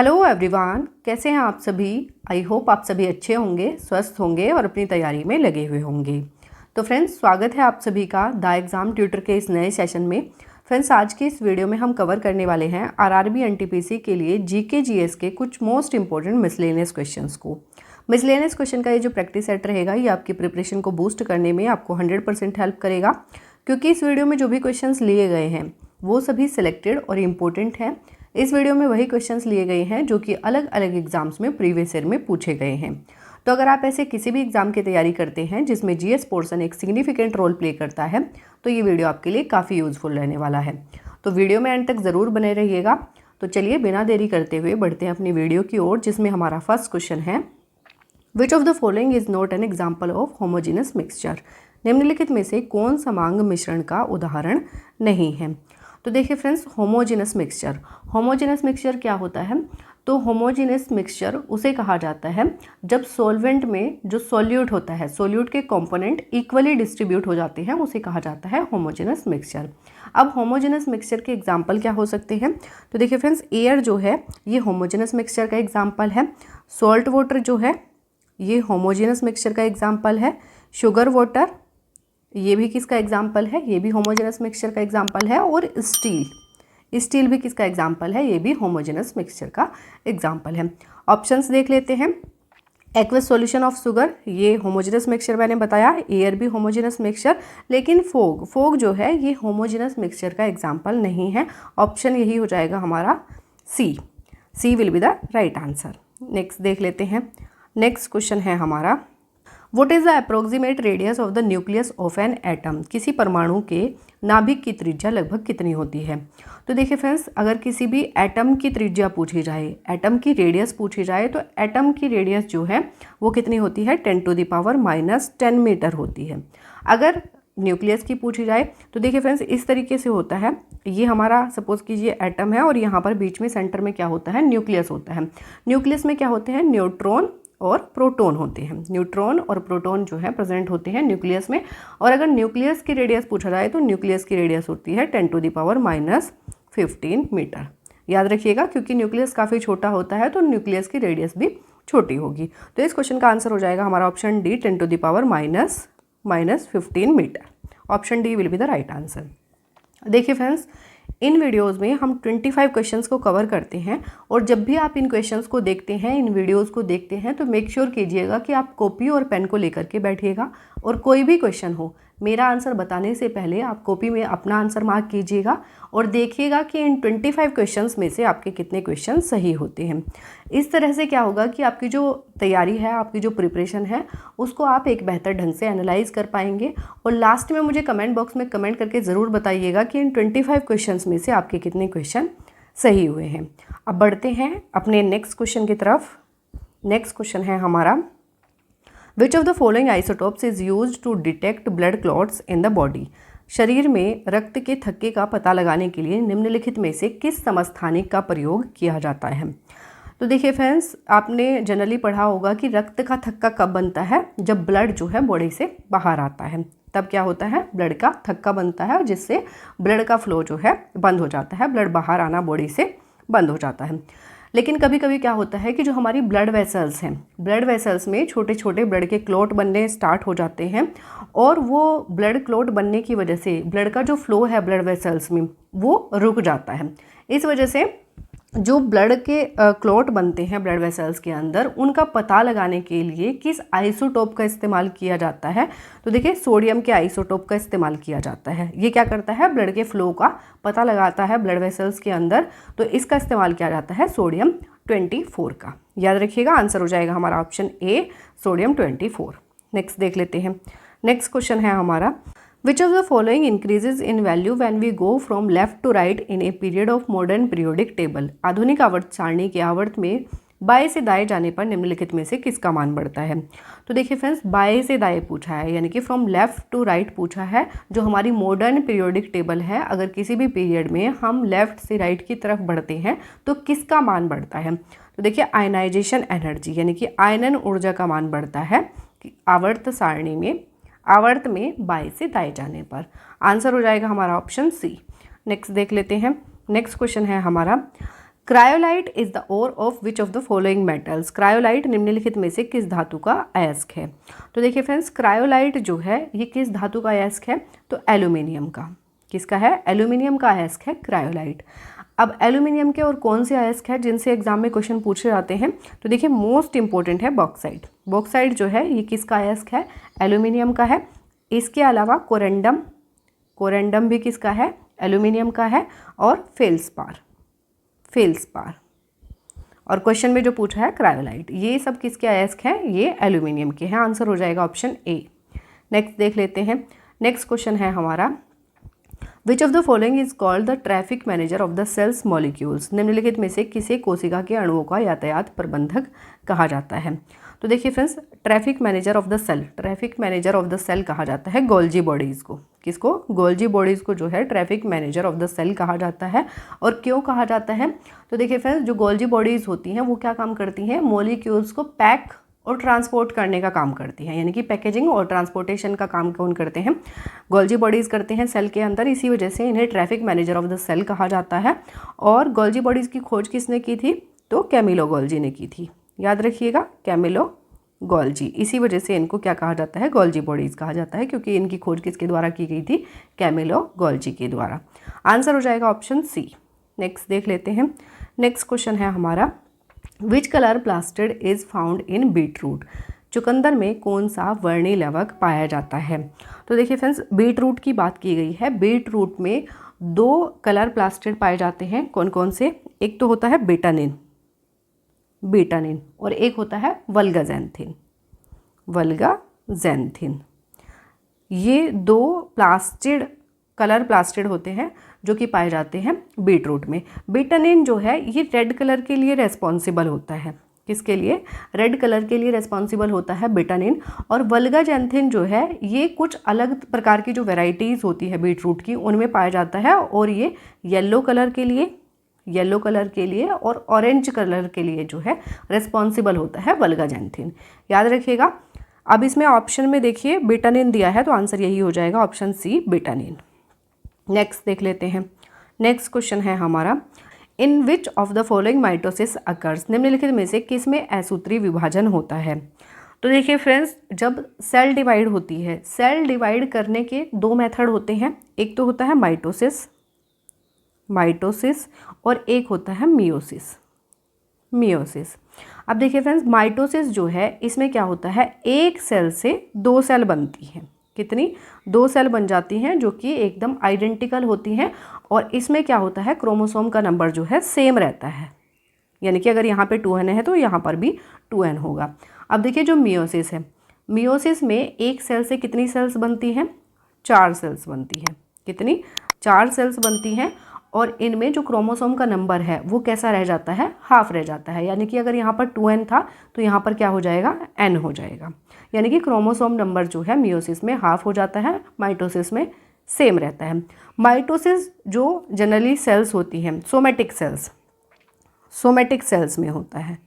Hello everyone, कैसे हैं आप सभी। आई होप आप सभी अच्छे होंगे, स्वस्थ होंगे और अपनी तैयारी में लगे हुए होंगे। तो फ्रेंड्स, स्वागत है आप सभी का द एग्ज़ाम ट्यूटर के इस नए सेशन में। फ्रेंड्स, आज के इस वीडियो में हम कवर करने वाले हैं आरआरबी एनटीपीसी के लिए जीके जीएस के कुछ मोस्ट इंपॉर्टेंट मिसलेनियस क्वेश्चंस को। मिसलेनियस क्वेश्चन का ये जो प्रैक्टिस सेट रहेगा, ये आपकी प्रिपरेशन को बूस्ट करने में आपको 100% हेल्प करेगा, क्योंकि इस वीडियो में जो भी क्वेश्चंस लिए गए हैं वो सभी सिलेक्टेड और इम्पोर्टेंट हैं। इस वीडियो में वही क्वेश्चंस लिए गए हैं जो कि अलग अलग एग्जाम्स में प्रीवियस ईयर में पूछे गए हैं। तो अगर आप ऐसे किसी भी एग्जाम की तैयारी करते हैं जिसमें जीएस पोर्शन एक सिग्निफिकेंट रोल प्ले करता है, तो ये वीडियो आपके लिए काफ़ी यूजफुल रहने वाला है। तो वीडियो में एंड तक ज़रूर बने रहिएगा। तो चलिए बिना देरी करते हुए बढ़ते हैं अपनी वीडियो की ओर, जिसमें हमारा फर्स्ट क्वेश्चन है, विच of the following is not an example of homogeneous mixture. निम्नलिखित में से कौन समांग मिश्रण का उदाहरण नहीं है। तो देखिए फ्रेंड्स, होमोजीनस मिक्सचर क्या होता है। तो होमोजीनस मिक्सचर उसे कहा जाता है जब सॉल्वेंट में जो सॉल्यूट होता है, सॉल्यूट के कंपोनेंट इक्वली डिस्ट्रीब्यूट हो जाते हैं, उसे कहा जाता है होमोजीनस मिक्सचर। अब होमोजीनस मिक्सचर के एग्जाम्पल क्या हो सकते हैं। तो देखिए फ्रेंड्स, एयर जो है ये होमोजीनस मिक्सचर का एग्जाम्पल है। सॉल्ट वाटर जो है ये होमोजीनस मिक्सचर का एग्जाम्पल है। शुगर वाटर ये भी किसका एग्जाम्पल है, ये भी होमोजेनस मिक्सचर का एग्जाम्पल है। और स्टील भी किसका एग्जाम्पल है, ये भी होमोजेनस मिक्सचर का एग्जाम्पल है। ऑप्शंस देख लेते हैं। एक्वस सॉल्यूशन ऑफ शुगर ये होमोजेनस मिक्सचर मैंने बताया। एयर भी होमोजेनस मिक्सचर, लेकिन फोग जो है ये होमोजेनस मिक्सचर का एग्जाम्पल नहीं है। ऑप्शन यही हो जाएगा हमारा C will be the right answer. Next देख लेते हैं। नेक्स्ट क्वेश्चन है हमारा, What is the approximate radius of the nucleus of an atom? किसी परमाणु के नाभिक की त्रिज्या लगभग कितनी होती है। तो देखिए फ्रेंड्स, अगर किसी भी एटम की त्रिज्या पूछी जाए, एटम की रेडियस पूछी जाए, तो एटम की रेडियस जो है वो कितनी होती है, 10⁻⁻10 मीटर होती है। अगर न्यूक्लियस की पूछी जाए तो देखिए फ्रेंड्स, इस तरीके से होता है। ये हमारा सपोज कीजिए एटम है और यहाँ पर बीच में सेंटर में क्या होता है, न्यूक्लियस होता है। न्यूक्लियस में क्या होते हैं, न्यूट्रॉन और प्रोटॉन होते हैं। न्यूट्रॉन और प्रोटॉन जो है प्रेजेंट होते हैं न्यूक्लियस में। और अगर न्यूक्लियस की रेडियस पूछा जाए तो न्यूक्लियस की रेडियस होती है 10⁻⁻15 मीटर। याद रखिएगा, क्योंकि न्यूक्लियस काफ़ी छोटा होता है तो न्यूक्लियस की रेडियस भी छोटी होगी। तो इस क्वेश्चन का आंसर हो जाएगा हमारा option D, 10⁻⁻15 metre. Option D will be the right answer. देखिए फ्रेंड्स, इन वीडियोस में हम 25 क्वेश्चंस को कवर करते हैं, और जब भी आप इन क्वेश्चंस को देखते हैं, इन वीडियोस को देखते हैं, तो मेक श्योर कीजिएगा कि आप कॉपी और पेन को लेकर के बैठिएगा। और कोई भी क्वेश्चन हो, मेरा आंसर बताने से पहले आप कॉपी में अपना आंसर मार्क कीजिएगा और देखिएगा कि इन 25 क्वेश्चंस में से आपके कितने क्वेश्चन सही होते हैं। इस तरह से क्या होगा कि आपकी जो तैयारी है, आपकी जो प्रिपरेशन है, उसको आप एक बेहतर ढंग से एनालाइज कर पाएंगे। और लास्ट में मुझे कमेंट बॉक्स में कमेंट करके ज़रूर बताइएगा कि इन 25 क्वेश्चंस में से आपके कितने क्वेश्चन सही हुए हैं। अब बढ़ते हैं अपने नेक्स्ट क्वेश्चन की तरफ। नेक्स्ट क्वेश्चन है हमारा, Which of the following isotopes is used to detect blood clots in the body? शरीर में रक्त के थक्के का पता लगाने के लिए निम्नलिखित में से किस समस्थानिक का प्रयोग किया जाता है। तो देखिए फ्रेंड्स, आपने जनरली पढ़ा होगा कि रक्त का थक्का कब बनता है, जब ब्लड जो है बॉडी से बाहर आता है, तब क्या होता है, ब्लड का थक्का बनता है, जिससे ब्लड का फ्लो जो है बंद हो जाता है, ब्लड बाहर आना बॉडी से बंद हो जाता है। लेकिन कभी कभी क्या होता है कि जो हमारी ब्लड वेसल्स हैं, ब्लड वेसल्स में छोटे छोटे ब्लड के क्लॉट बनने स्टार्ट हो जाते हैं, और वो ब्लड क्लॉट बनने की वजह से ब्लड का जो फ्लो है ब्लड वेसल्स में वो रुक जाता है। इस वजह से जो ब्लड के क्लॉट बनते हैं ब्लड वेसल्स के अंदर, उनका पता लगाने के लिए किस आइसोटोप का इस्तेमाल किया जाता है। तो देखिए, सोडियम के आइसोटोप का इस्तेमाल किया जाता है। ये क्या करता है, ब्लड के फ्लो का पता लगाता है ब्लड वेसल्स के अंदर, तो इसका इस्तेमाल किया जाता है सोडियम 24 का। याद रखिएगा, आंसर हो जाएगा हमारा ऑप्शन ए, सोडियम 24। नेक्स्ट देख लेते हैं। नेक्स्ट क्वेश्चन है हमारा, Which of the following increases in value when we go from left to right in a period of modern periodic table? आधुनिक आवर्त सारणी के आवर्त में बाएं से दाएं जाने पर निम्नलिखित में से किसका मान बढ़ता है। तो देखिए फ्रेंड्स, बाएं से दाएं पूछा है, यानी कि फ्रॉम लेफ्ट टू राइट पूछा है। जो हमारी मॉडर्न पीरियोडिक टेबल है, अगर किसी भी पीरियड में हम लेफ्ट से राइट की तरफ बढ़ते हैं तो किसका मान बढ़ता है। तो देखिए, आयनाइजेशन एनर्जी यानी कि आयनन ऊर्जा का मान बढ़ता है आवर्त सारणी में, आवर्त में बाएं से दाएं जाने पर। आंसर हो जाएगा हमारा ऑप्शन सी। नेक्स्ट देख लेते हैं। नेक्स्ट क्वेश्चन है हमारा, cryolite is the ore of which of the following metals. Cryolite निम्नलिखित में से किस धातु का अयस्क है। तो देखिए फ्रेंड्स, क्रायोलाइट जो है ये किस धातु का अयस्क है, तो एल्यूमिनियम का। किसका है, एल्यूमिनियम का अयस्क है क्रायोलाइट। अब एल्यूमिनियम के और कौन से अयस्क है जिनसे एग्जाम में क्वेश्चन पूछे जाते हैं, तो देखिए मोस्ट इंपॉर्टेंट है बॉक्साइट। बॉक्साइट जो है ये किसका अयस्क है, एल्यूमिनियम का है। इसके अलावा कोरेंडम, कोरेंडम भी किसका है, एल्यूमिनियम का है। और फेल्सपार, फेल्सपार। और क्वेश्चन में जो पूछा है क्रायोलाइट, ये सब किसके अयस्क हैं, ये एल्यूमिनियम के हैं। आंसर हो जाएगा ऑप्शन ए। नेक्स्ट देख लेते हैं। नेक्स्ट क्वेश्चन है हमारा, which of the following is called the traffic manager of the cells molecules. निम्नलिखित में से किसे कोशिका के अणुओं का यातायात प्रबंधक कहा जाता है। तो देखिए friends, traffic manager of the cell, traffic manager of the cell कहा जाता है गोल्जी बॉडीज़ को। किसको, गोल्जी बॉडीज़ को जो है traffic manager of the cell कहा जाता है। और क्यों कहा जाता है, तो देखिए फ्रेंड्स, जो गोल्जी बॉडीज़ होती हैं वो क्या काम करती हैं, मॉलिक्यूल्स को पैक और ट्रांसपोर्ट करने का काम करती हैं, यानी कि पैकेजिंग और ट्रांसपोर्टेशन का काम कौन करते हैं, गोल्जी बॉडीज़ करते हैं सेल के अंदर। इसी वजह से इन्हें traffic manager of the cell कहा जाता है। और गोल्जी बॉडीज़ की खोज किसने की थी, तो कैमिलो गोल्जी ने की थी। याद रखिएगा, कैमिलो गोल्जी। इसी वजह से इनको क्या कहा जाता है, गोल्जी बॉडीज़ कहा जाता है, क्योंकि इनकी खोज किसके द्वारा की गई थी, कैमिलो गोल्जी के द्वारा। आंसर हो जाएगा ऑप्शन सी। नेक्स्ट देख लेते हैं। नेक्स्ट क्वेश्चन है हमारा, which colour plastid is found in beetroot. चुकंदर में कौन सा वर्णी लवक पाया जाता है। तो देखिए फ्रेंड्स, बीटरूट की बात की गई है। बीटरूट में 2 कलर प्लास्टिड पाए जाते हैं। कौन कौन से, एक तो होता है बेटानिन, बेटानिन, और एक होता है वल्गाजेंथिन, वल्गाजेंथिन। ये 2 प्लास्टिड, कलर प्लास्टिड होते हैं जो कि पाए जाते हैं बीटरूट में। बेटानिन जो है ये रेड कलर के लिए रेस्पॉन्सिबल होता है। किसके लिए, रेड कलर के लिए रेस्पॉन्सिबल होता है बेटानिन। और वल्गाजेंथिन जो है ये कुछ अलग प्रकार की जो वेराइटीज़ होती है बीटरूट की उनमें पाया जाता है, और ये येलो कलर के लिए, येलो कलर के लिए और ऑरेंज कलर के लिए जो है रेस्पॉन्सिबल होता है वल्गाजेंथिन। याद रखिएगा। अब इसमें ऑप्शन में देखिए बेटानिन दिया है, तो आंसर यही हो जाएगा ऑप्शन सी, बेटानिन। नेक्स्ट देख लेते हैं। नेक्स्ट क्वेश्चन है हमारा, in which of the following mitosis occurs. निम्नलिखित में से किस में असूत्री विभाजन होता है। तो देखिए फ्रेंड्स, जब सेल डिवाइड होती है, सेल डिवाइड करने के 2 मेथड होते हैं। एक तो होता है माइटोसिस, माइटोसिस, और एक होता है मियोसिस, मियोसिस। अब देखिए फ्रेंड्स, माइटोसिस जो है इसमें क्या होता है, एक सेल से 2 सेल बनती हैं। कितनी, 2 सेल बन जाती हैं जो कि एकदम आइडेंटिकल होती हैं। और इसमें क्या होता है, क्रोमोसोम का नंबर जो है सेम रहता है, यानी कि अगर यहाँ पे 2n है तो यहाँ पर भी 2n होगा। अब देखिए जो मियोसिस है, मियोसिस में एक सेल से कितनी सेल्स बनती हैं, 4 सेल्स बनती हैं। कितनी, 4 सेल्स बनती हैं। और इनमें जो क्रोमोसोम का नंबर है वो कैसा रह जाता है, हाफ रह जाता है। यानी कि अगर यहाँ पर 2n था तो यहाँ पर क्या हो जाएगा, n हो जाएगा। यानी कि क्रोमोसोम नंबर जो है मियोसिस में हाफ हो जाता है, माइटोसिस में सेम रहता है। माइटोसिस जो जनरली सेल्स होती हैं, सोमेटिक सेल्स, सोमेटिक सेल्स में होता है,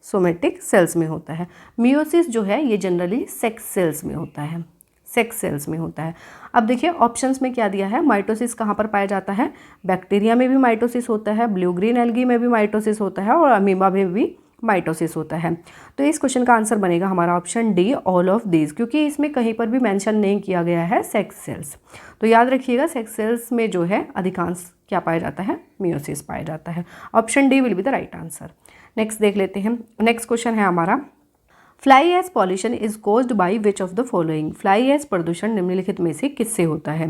सोमेटिक सेल्स में होता है। मियोसिस जो है ये जनरली सेक्स सेल्स में होता है, सेक्स सेल्स में होता है। अब देखिए ऑप्शंस में क्या दिया है, माइटोसिस कहाँ पर पाया जाता है, बैक्टीरिया में भी माइटोसिस होता है, ब्लू ग्रीन एल्गी में भी माइटोसिस होता है, और अमीबा में भी माइटोसिस होता है। तो इस क्वेश्चन का आंसर बनेगा हमारा option D, all of these, क्योंकि इसमें कहीं पर भी मेंशन नहीं किया गया है सेक्स सेल्स। तो याद रखिएगा, सेक्स सेल्स में जो है अधिकांश क्या पाया जाता है, मियोसिस पाया जाता है। Option D will be the right answer. Next देख लेते हैं। नेक्स्ट क्वेश्चन है हमारा, fly ash pollution is caused by which of the following. Fly ash प्रदूषण निम्नलिखित में से किससे होता है।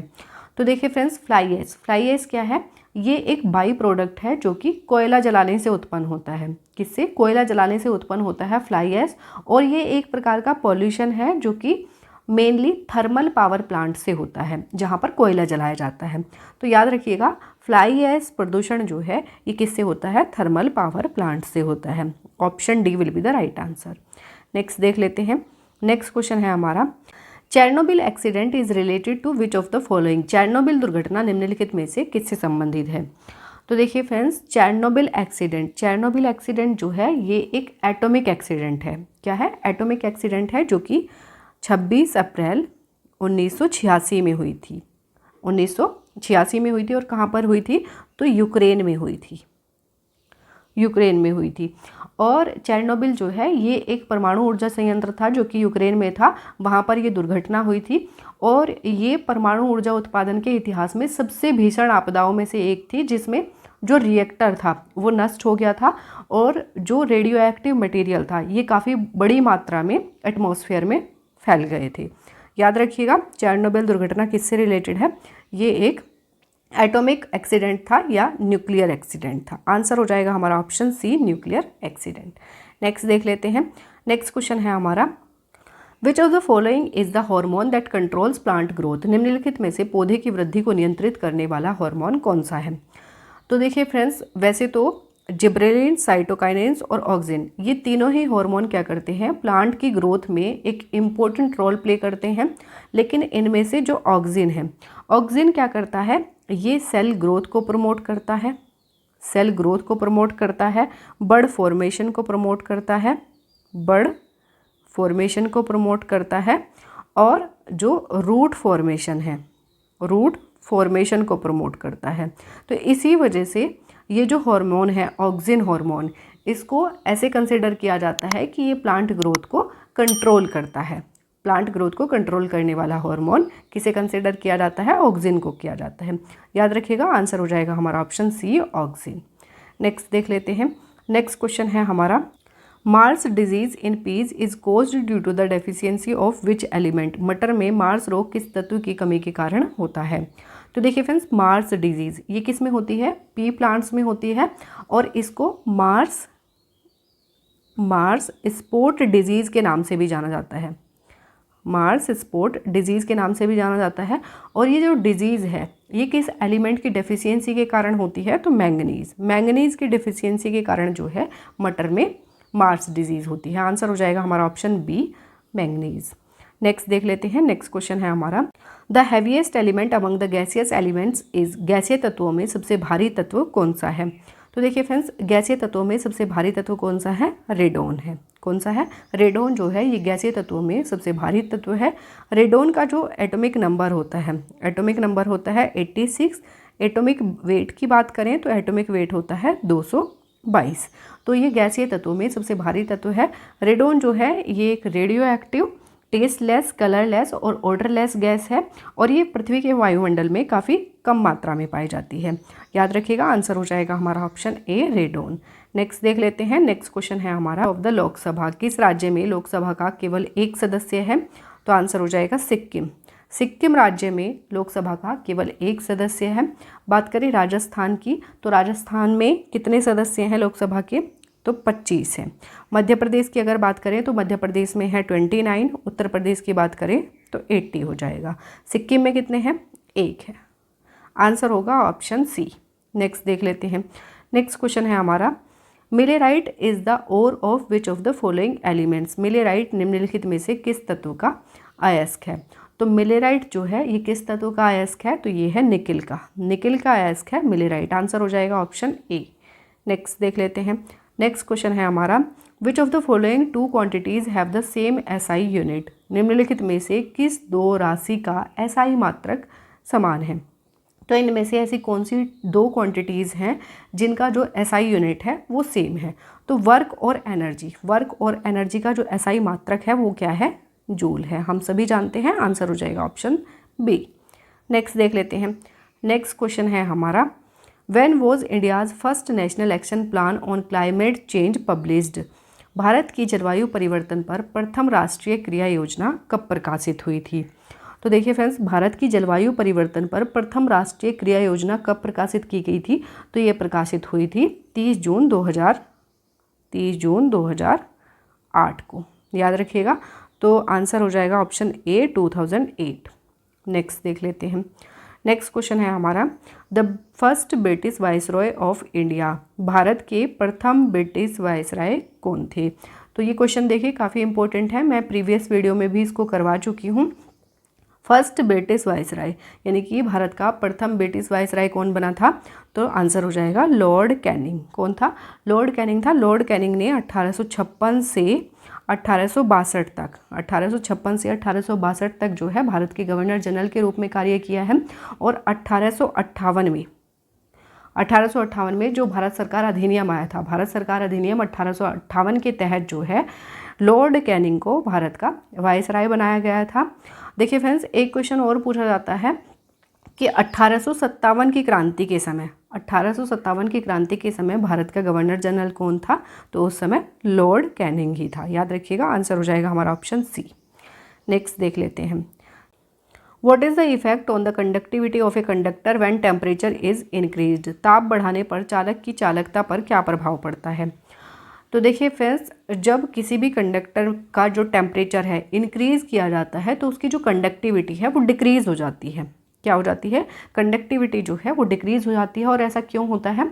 तो देखिए friends, fly ash, fly ash क्या है, ये एक बाई प्रोडक्ट है जो कि कोयला जलाने से उत्पन्न होता है। किससे, कोयला जलाने से उत्पन्न होता है फ्लाई एश। और ये एक प्रकार का पॉल्यूशन है जो कि मेनली थर्मल पावर प्लांट से होता है, जहाँ पर कोयला जलाया जाता है। तो याद रखिएगा, फ्लाई एश प्रदूषण जो है ये किससे होता है, थर्मल पावर प्लांट से होता है। Option D will be the right answer. Next देख लेते हैं। नेक्स्ट क्वेश्चन है हमारा, Chernobyl accident is related to which of the following. Chernobyl दुर्घटना निम्नलिखित में से किससे संबंधित है। तो देखिए friends, Chernobyl accident, Chernobyl accident जो है ये एक एटॉमिक एक्सीडेंट है। क्या है, एटॉमिक एक्सीडेंट है जो कि 26 अप्रैल 1986 में हुई थी। 1986 में हुई थी, और कहाँ पर हुई थी, तो यूक्रेन में हुई थी। यूक्रेन में हुई थी। और चेरनोबिल जो है ये एक परमाणु ऊर्जा संयंत्र था जो कि यूक्रेन में था, वहाँ पर ये दुर्घटना हुई थी। और ये परमाणु ऊर्जा उत्पादन के इतिहास में सबसे भीषण आपदाओं में से एक थी, जिसमें जो रिएक्टर था वो नष्ट हो गया था और जो रेडियो एक्टिव मटेरियल था ये काफ़ी बड़ी मात्रा में एटमॉस्फेयर में फैल गए थे। याद रखिएगा, चेरनोबिल दुर्घटना किससे रिलेटेड है? ये एक एटॉमिक एक्सीडेंट था या न्यूक्लियर एक्सीडेंट था। आंसर हो जाएगा हमारा option C, nuclear accident. Next देख लेते हैं। नेक्स्ट क्वेश्चन है हमारा, which of the following is the hormone that controls plant growth? निम्नलिखित में से पौधे की वृद्धि को नियंत्रित करने वाला हार्मोन कौन सा है? तो देखिए फ्रेंड्स, वैसे तो जिब्रेलिन, साइटोकाइनेंस और ऑक्सिन, ये तीनों ही हार्मोन क्या करते हैं? प्लांट की ग्रोथ में एक इम्पोर्टेंट रोल प्ले करते हैं। लेकिन इनमें से जो ऑक्सिन है, ऑक्सिन क्या करता है? ये सेल ग्रोथ को प्रमोट करता है, सेल ग्रोथ को प्रमोट करता है, बर्ड फॉर्मेशन को प्रमोट करता है, बर्ड फॉर्मेशन को प्रमोट करता है, और जो रूट फॉर्मेशन है, रूट फॉर्मेशन को प्रमोट करता है। तो इसी वजह से ये जो हार्मोन है ऑक्सिन हार्मोन, इसको ऐसे कंसिडर किया जाता है कि ये प्लांट ग्रोथ को कंट्रोल करता है। प्लांट ग्रोथ को कंट्रोल करने वाला हार्मोन किसे कंसिडर किया जाता है? ऑक्सिन को किया जाता है। याद रखिएगा, आंसर हो जाएगा हमारा ऑप्शन सी, ऑक्सिन। नेक्स्ट देख लेते हैं। नेक्स्ट क्वेश्चन है हमारा, marsh disease in peas is caused due to the deficiency of which element? मटर में मार्स रोग किस तत्व की कमी के कारण होता है? तो देखिए फ्रेंड्स, मार्स डिजीज़ ये किस में होती है? पी प्लांट्स में होती है, और इसको मार्स स्पॉट डिजीज़ के नाम से भी जाना जाता है। मार्स स्पॉट डिजीज़ के नाम से भी जाना जाता है। और ये जो डिजीज़ है ये किस एलिमेंट की डेफिशिएंसी के कारण होती है? तो मैंगनीज़ की डेफिशिएंसी के कारण जो है मटर में मार्स डिजीज़ होती है। आंसर हो जाएगा हमारा ऑप्शन बी, मैंगनीज़। नेक्स्ट देख लेते हैं। नेक्स्ट क्वेश्चन है हमारा, the heaviest element among the gaseous elements is? गैसीय तत्वों में सबसे भारी तत्व कौन सा है? तो देखिए फ्रेंड्स, गैसीय तत्वों में सबसे भारी तत्व कौन सा है? रेडोन है। कौन सा है? रेडोन जो है ये गैसीय तत्वों में सबसे भारी तत्व है। रेडोन का जो एटॉमिक नंबर होता है, एटॉमिक नंबर होता है 86। एटॉमिक वेट की बात करें तो एटॉमिक वेट होता है 222। तो ये गैसीय तत्वों में सबसे भारी तत्व है। रेडोन जो है ये एक रेडियो एक्टिव, टेस्टलेस, कलरलेस और ऑडरलेस गैस है, और ये पृथ्वी के वायुमंडल में काफ़ी कम मात्रा में पाई जाती है। याद रखिएगा, आंसर हो जाएगा हमारा ऑप्शन ए, रेडोन। नेक्स्ट देख लेते हैं। नेक्स्ट क्वेश्चन है हमारा, ऑफ द लोकसभा, किस राज्य में लोकसभा का केवल एक सदस्य है? तो आंसर हो जाएगा सिक्किम। सिक्किम राज्य में लोकसभा का केवल एक सदस्य है। बात करें राजस्थान की, तो राजस्थान में कितने सदस्य हैं लोकसभा के? तो 25 है। मध्य प्रदेश की अगर बात करें तो मध्य प्रदेश में है 29। उत्तर प्रदेश की बात करें तो 80 हो जाएगा। सिक्किम में कितने हैं? एक है। आंसर होगा ऑप्शन सी। नेक्स्ट देख लेते हैं। नेक्स्ट क्वेश्चन है हमारा, millerite is the ore of which of the following elements? Millerite निम्नलिखित में से किस तत्व का अयस्क है? तो मिलेराइट जो है ये किस तत्व का अयस्क है? तो ये है निकिल का। निकिल का अयस्क है मिलेराइट। आंसर हो जाएगा ऑप्शन ए। नेक्स्ट देख लेते हैं। नेक्स्ट क्वेश्चन है हमारा, which of the following two quantities have the same SI unit? निम्नलिखित में से किस दो राशि का एसआई मात्रक समान है? तो इनमें से ऐसी कौन सी दो क्वांटिटीज़ हैं जिनका जो एसआई यूनिट है वो सेम है? तो वर्क और एनर्जी का जो एसआई मात्रक है वो क्या है? जूल है। हम सभी जानते हैं। आंसर हो जाएगा ऑप्शन बी। नेक्स्ट देख लेते हैं। नेक्स्ट क्वेश्चन है हमारा, When was India's first national action plan on climate change published? Bharat की जलवायु परिवर्तन पर प्रथम राष्ट्रीय क्रिया योजना कब प्रकाशित हुई थी? तो देखिए फ्रेंड्स, भारत की जलवायु परिवर्तन पर प्रथम राष्ट्रीय क्रिया योजना कब प्रकाशित की गई थी? तो ये प्रकाशित हुई थी 30 जून 2008 को। याद रखिएगा। तो आंसर हो जाएगा ऑप्शन ए, 2008। नेक्स्ट देख लेते हैं। नेक्स्ट क्वेश्चन है हमारा, the first British viceroy of India? Bharat के प्रथम ब्रिटिश वाइसरॉय कौन थे? तो ये क्वेश्चन देखिए काफ़ी इंपॉर्टेंट है। मैं प्रीवियस वीडियो में भी इसको करवा चुकी हूँ। फर्स्ट ब्रिटिश वाइसरॉय यानी कि भारत का प्रथम ब्रिटिश वाइसरॉय कौन बना था? तो आंसर हो जाएगा लॉर्ड कैनिंग। कौन था? लॉर्ड कैनिंग था। लॉर्ड कैनिंग ने 1856 से 1862 तक 1856 से 1862 तक जो है भारत के गवर्नर जनरल के रूप में कार्य किया है। और 1858 1858 में जो भारत सरकार अधिनियम आया था, भारत सरकार अधिनियम 1858 के तहत जो है लॉर्ड कैनिंग को भारत का वायसराय बनाया गया था। देखिए फ्रेंड्स, एक क्वेश्चन और पूछा जाता है कि 1857 की क्रांति के समय, 1857 की क्रांति के समय भारत का गवर्नर जनरल कौन था? तो उस समय लॉर्ड कैनिंग ही था। याद रखिएगा, आंसर हो जाएगा हमारा ऑप्शन सी। नेक्स्ट देख लेते हैं, what is the effect on the conductivity of a conductor when temperature is increased? ताप बढ़ाने पर चालक की चालकता पर क्या प्रभाव पड़ता है? तो देखिए फ्रेंड्स, जब किसी भी कंडक्टर का जो टेम्परेचर है इंक्रीज़ किया जाता है तो उसकी जो कंडक्टिविटी है वो डिक्रीज़ हो जाती है। क्या हो जाती है? कंडक्टिविटी जो है वो डिक्रीज़ हो जाती है। और ऐसा क्यों होता है?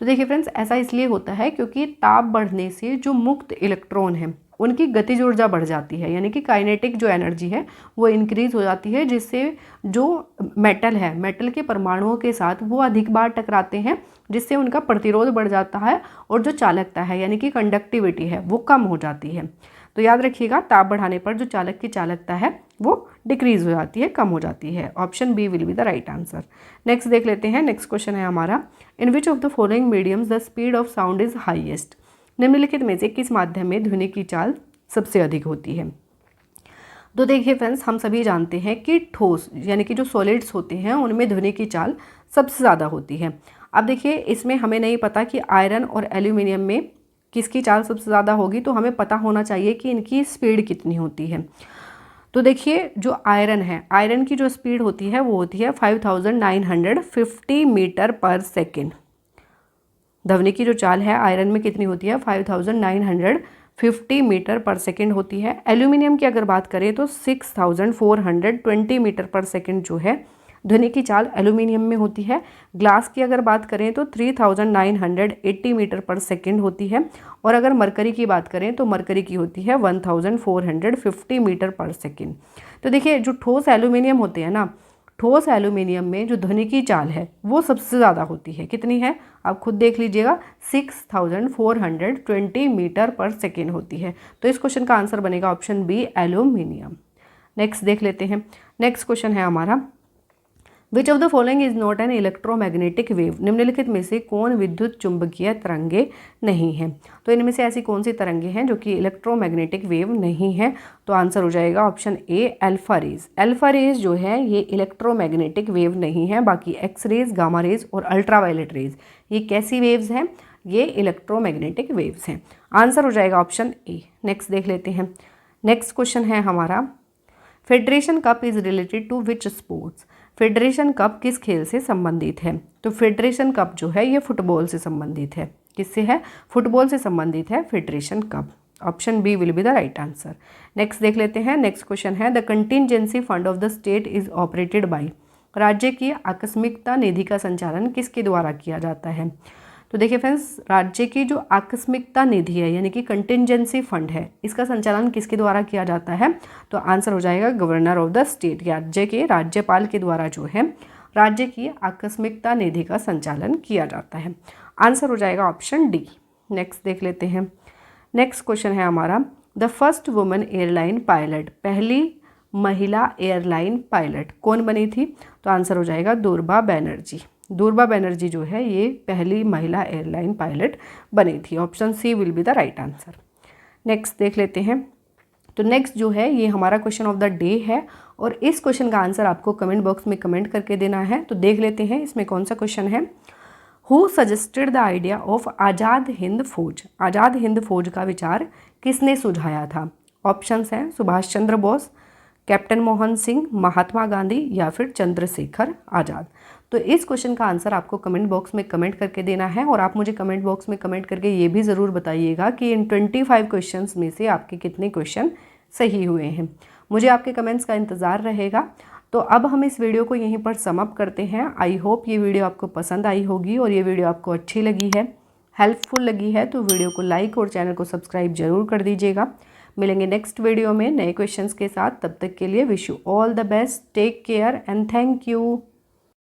तो देखिए फ्रेंड्स, ऐसा इसलिए होता है क्योंकि ताप बढ़ने से जो मुक्त इलेक्ट्रॉन है उनकी गतिज ऊर्जा बढ़ जाती है, यानी कि काइनेटिक जो एनर्जी है वो इंक्रीज़ हो जाती है, जिससे जो मेटल है, मेटल के परमाणुओं के साथ वो अधिक बार टकराते हैं, जिससे उनका प्रतिरोध बढ़ जाता है और जो चालकता है यानी कि कंडक्टिविटी है वो कम हो जाती है। तो याद रखिएगा, ताप बढ़ाने पर जो चालक की चालकता है वो डिक्रीज हो जाती है, कम हो जाती है। Option B will be the right answer. Next देख लेते हैं, नेक्स्ट क्वेश्चन है हमारा, in which of the following mediums the speed of sound is highest? निम्नलिखित में से किस माध्यम में ध्वनि की चाल सबसे अधिक होती है? तो देखिए फ्रेंड्स, हम सभी जानते हैं कि ठोस यानी कि जो सॉलिड्स होते हैं उनमें ध्वनि की चाल सबसे ज़्यादा होती है। अब देखिए, इसमें हमें नहीं पता कि आयरन और एल्यूमिनियम में किसकी चाल सबसे ज़्यादा होगी, तो हमें पता होना चाहिए कि इनकी स्पीड कितनी होती है। तो देखिए, जो आयरन है, आयरन की जो स्पीड होती है वो होती है 5950 मीटर पर सेकेंड। ध्वनि की जो चाल है आयरन में कितनी होती है? 5950 मीटर पर सेकेंड होती है। एल्यूमिनियम की अगर बात करें तो 6420 मीटर पर सेकेंड जो है ध्वनि की चाल एल्यूमिनियम में होती है। ग्लास की अगर बात करें तो 3980 मीटर पर सेकेंड होती है। और अगर मरकरी की बात करें तो मरकरी की होती है 1450 मीटर पर सेकेंड। तो देखिए, जो ठोस एल्यूमिनियम होते हैं ना, ठोस एल्यूमिनियम में जो ध्वनि की चाल है वो सबसे ज़्यादा होती है। कितनी है आप खुद देख लीजिएगा, 6420 मीटर पर सेकेंड होती है। तो इस क्वेश्चन का आंसर बनेगा ऑप्शन बी, एल्यूमिनियम। नेक्स्ट देख लेते हैं, नेक्स्ट क्वेश्चन है हमारा, which of the following is not an electromagnetic wave? निम्नलिखित में से कौन विद्युत चुंबकीय तरंगे नहीं हैं? तो इनमें से ऐसी कौन सी तरंगे हैं जो कि इलेक्ट्रोमैग्नेटिक वेव नहीं है? तो आंसर हो जाएगा option A, alpha rays. Alpha rays जो है ये इलेक्ट्रोमैग्नेटिक वेव नहीं है, बाकी एक्स रेज, गामा रेज और अल्ट्रावायलेट रेज ये कैसी वेव्स हैं? ये इलेक्ट्रोमैग्नेटिक वेव्स हैं। आंसर हो जाएगा ऑप्शन ए। नेक्स्ट देख लेते हैं, नेक्स्ट क्वेश्चन है हमारा, Federation Cup is related to which sports? Federation Cup किस खेल से संबंधित है? तो फेडरेशन कप जो है ये फुटबॉल से संबंधित है। किससे है? फुटबॉल से संबंधित है Federation Cup. Option B will be the right answer. Next देख लेते हैं, नेक्स्ट क्वेश्चन है, the contingency fund of the state is operated by? राज्य की आकस्मिकता निधि का संचालन किसके द्वारा किया जाता है? तो देखिए फ्रेंड्स, राज्य की जो आकस्मिकता निधि है यानी कि कंटिजेंसी फंड है, इसका संचालन किसके द्वारा किया जाता है? तो आंसर हो जाएगा गवर्नर ऑफ द स्टेट, राज्य के राज्यपाल के द्वारा जो है राज्य की आकस्मिकता निधि का संचालन किया जाता है। आंसर हो जाएगा ऑप्शन डी। नेक्स्ट देख लेते हैं, नेक्स्ट क्वेश्चन है हमारा, the first woman airline pilot, पहली महिला एयरलाइन पायलट कौन बनी थी? तो आंसर हो जाएगा दुर्बा बनर्जी। दुर्बा बनर्जी जो है ये पहली महिला एयरलाइन पायलट बनी थी। Option C will be the right answer. Next देख लेते हैं, तो नेक्स्ट जो है ये हमारा क्वेश्चन ऑफ द डे है और इस क्वेश्चन का आंसर आपको कमेंट बॉक्स में कमेंट करके देना है। तो देख लेते हैं इसमें कौन सा क्वेश्चन है, who suggested the idea of Azad Hind Fauj? Azad Hind फौज का विचार किसने सुझाया था? ऑप्शंस हैं सुभाष चंद्र बोस, कैप्टन मोहन सिंह, महात्मा गांधी या फिर चंद्रशेखर आज़ाद। तो इस क्वेश्चन का आंसर आपको कमेंट बॉक्स में कमेंट करके देना है और आप मुझे कमेंट बॉक्स में कमेंट करके ये भी ज़रूर बताइएगा कि इन 25 क्वेश्चंस में से आपके कितने क्वेश्चन सही हुए हैं। मुझे आपके कमेंट्स का इंतज़ार रहेगा। तो अब हम इस वीडियो को यहीं पर समाप्त करते हैं। आई होप ये वीडियो आपको पसंद आई होगी और ये वीडियो आपको अच्छी लगी है, हेल्पफुल लगी है तो वीडियो को लाइक और चैनल को सब्सक्राइब जरूर कर दीजिएगा। मिलेंगे नेक्स्ट वीडियो में नए क्वेश्चंस के साथ। तब तक के लिए wish you all the best, take care and thank you.